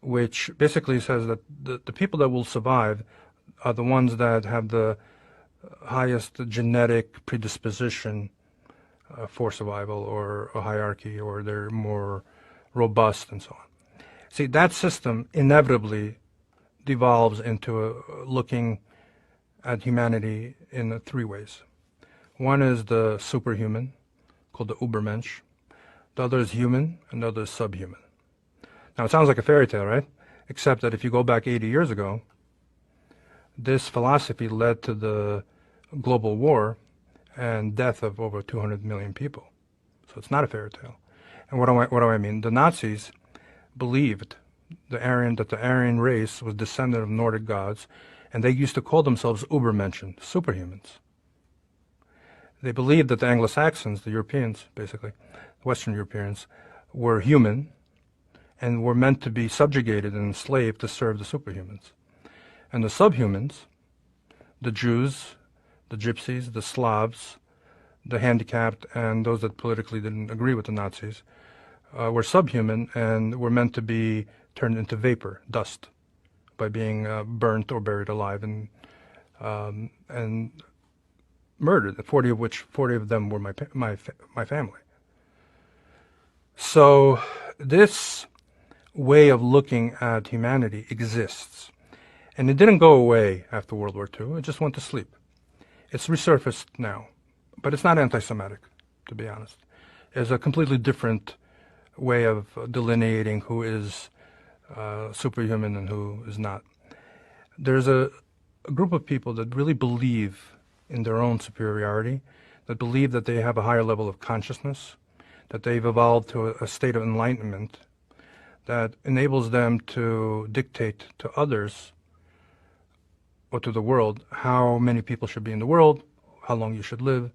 which basically says that the people that will survive are the ones that have the highest genetic predisposition for survival, or a hierarchy, or they're more robust and so on. See, that system inevitably devolves into looking at humanity in three ways. One is the superhuman, called the Ubermensch. The other is human, and the other is subhuman. Now, it sounds like a fairy tale, right? Except that if you go back 80 years ago, this philosophy led to the global war and death of over 200 million people. So it's not a fairy tale. And what do I mean? The Nazis believed that the Aryan race was descendant of Nordic gods, and they used to call themselves Ubermenschen, superhumans. They believed that the Anglo-Saxons, the Europeans, basically, Western Europeans, were human and were meant to be subjugated and enslaved to serve the superhumans. And the subhumans, the Jews, the Gypsies, the Slavs, the handicapped, and those that politically didn't agree with the Nazis, were subhuman and were meant to be turned into vapor, dust, by being burnt or buried alive and murdered. 40 of them were my family. So this way of looking at humanity exists, and it didn't go away after World War II. It just went to sleep. It's resurfaced now, but it's not anti-Semitic, to be honest. It's a completely different way of delineating who is superhuman and who is not. There's a group of people that really believe in their own superiority, that believe that they have a higher level of consciousness, that they've evolved to a state of enlightenment that enables them to dictate to others or to the world how many people should be in the world, how long you should live,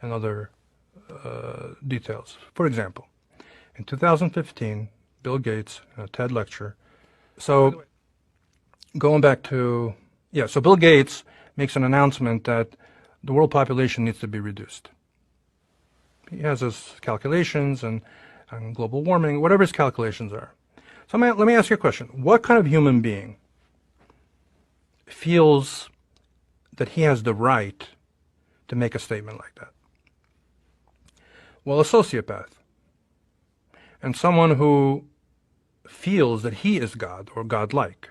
and other details. For example, in 2015, Bill Gates, a TED lecture. So going back to, so Bill Gates makes an announcement that the world population needs to be reduced. He has his calculations and global warming, whatever his calculations are. So let me ask you a question. What kind of human being feels that he has the right to make a statement like that? Well, a sociopath. And someone who feels that he is God or godlike.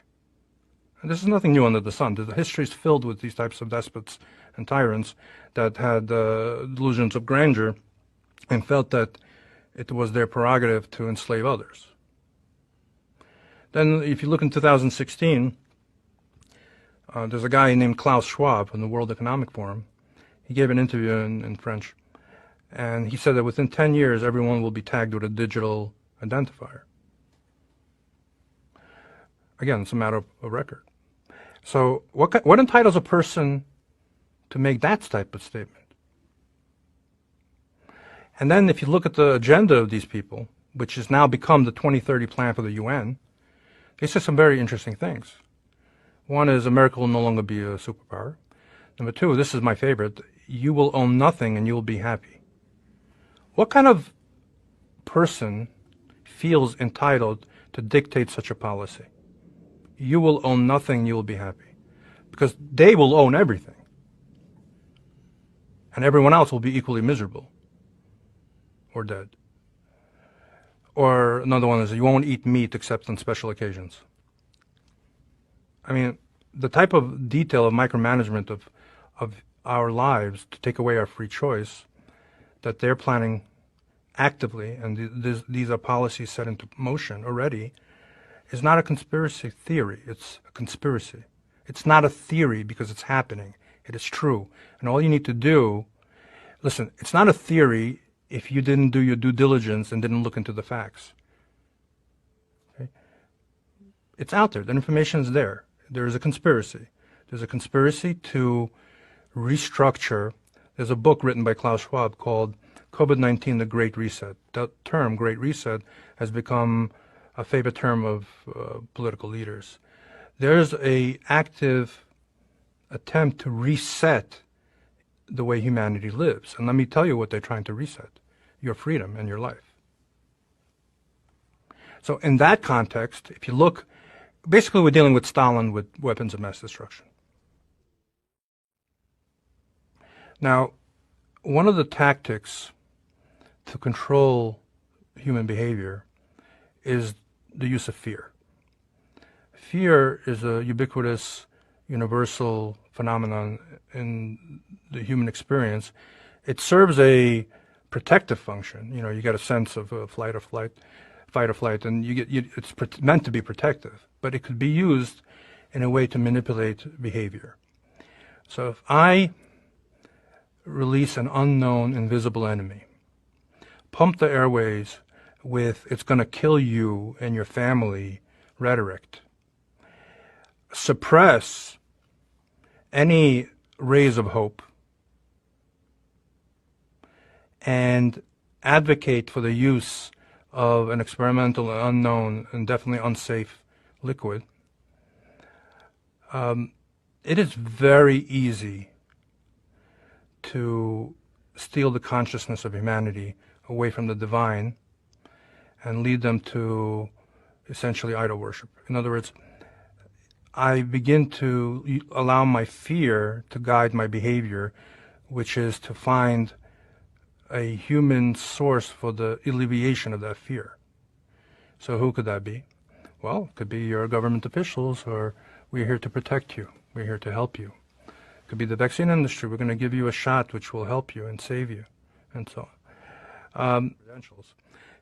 And this is nothing new under the sun. The history is filled with these types of despots and tyrants that had delusions of grandeur and felt that it was their prerogative to enslave others. Then if you look in 2016, there's a guy named Klaus Schwab from the World Economic Forum. He gave an interview in French, and he said that within 10 years, everyone will be tagged with a digital identifier. Again, it's a matter of record. So what entitles a person to make that type of statement? And then if you look at the agenda of these people, which has now become the 2030 plan for the UN, they say some very interesting things. One is America will no longer be a superpower. Number two, this is my favorite, you will own nothing and you will be happy. What kind of person feels entitled to dictate such a policy? You will own nothing, you will be happy. Because they will own everything. And everyone else will be equally miserable or dead. Or another one is you won't eat meat except on special occasions. I mean, the type of detail of micromanagement of our lives to take away our free choice that they're planning actively, and these are policies set into motion already, is not a conspiracy theory. It's a conspiracy. It's not a theory because it's happening. It is true. And all you need to do, listen, it's not a theory if you didn't do your due diligence and didn't look into the facts. Okay? It's out there. The information is there. There is a conspiracy. There's a conspiracy to restructure. There's a book written by Klaus Schwab called COVID-19, The Great Reset. That term, Great Reset, has become a favorite term of political leaders. There's an active attempt to reset the way humanity lives. And let me tell you what they're trying to reset. Your freedom and your life. So in that context, if you look, basically we're dealing with Stalin with weapons of mass destruction. Now, one of the tactics to control human behavior is the use of fear. Fear is a ubiquitous, universal phenomenon in the human experience. It serves a protective function. You know, you get a sense of fight or flight, and it's meant to be protective. But it could be used in a way to manipulate behavior. So if I release an unknown, invisible enemy, pump the airways with "it's going to kill you and your family" rhetoric, suppress any rays of hope, and advocate for the use of an experimental, unknown, and definitely unsafe liquid, it is very easy to steal the consciousness of humanity away from the divine and lead them to essentially idol worship. In other words, I begin to allow my fear to guide my behavior, which is to find a human source for the alleviation of that fear. So who could that be? Well, it could be your government officials, or "we're here to protect you, we're here to help you." It could be the vaccine industry. "We're going to give you a shot which will help you and save you," and so on.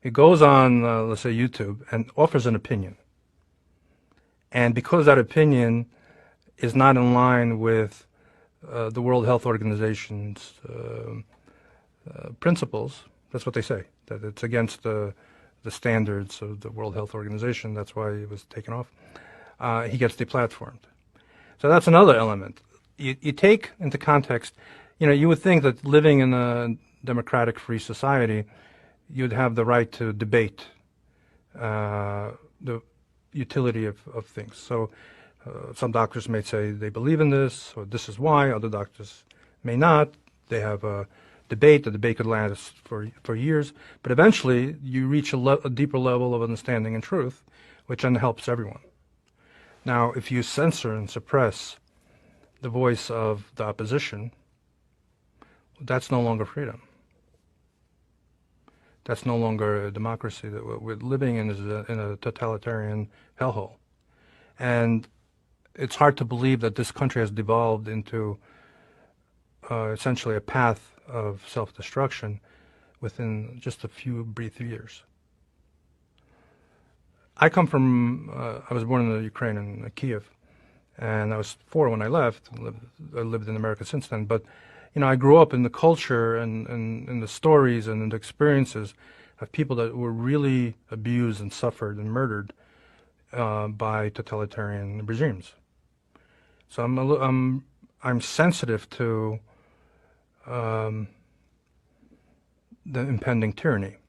It goes on, let's say, YouTube, and offers an opinion. And because that opinion is not in line with the World Health Organization's principles, that's what they say, that it's against the standards of the World Health Organization. That's why it was taken off. He gets deplatformed. So that's another element. You take into context, you know, you would think that living in a democratic, free society, you'd have the right to debate the utility of things. So some doctors may say they believe in this, or this is why. Other doctors may not. They have a debate. The debate could last for years. But eventually, you reach a deeper level of understanding and truth, which then helps everyone. Now, if you censor and suppress the voice of the opposition, that's no longer freedom. That's no longer a democracy. That what we're living in is in a totalitarian hellhole. And it's hard to believe that this country has devolved into essentially a path of self-destruction within just a few brief years. I come from, I was born in the Ukraine, in Kiev, and I was 4 when I left. I lived in America since then. But, you know, I grew up in the culture and in the stories and in the experiences of people that were really abused and suffered and murdered by totalitarian regimes. So I'm sensitive to the impending tyranny.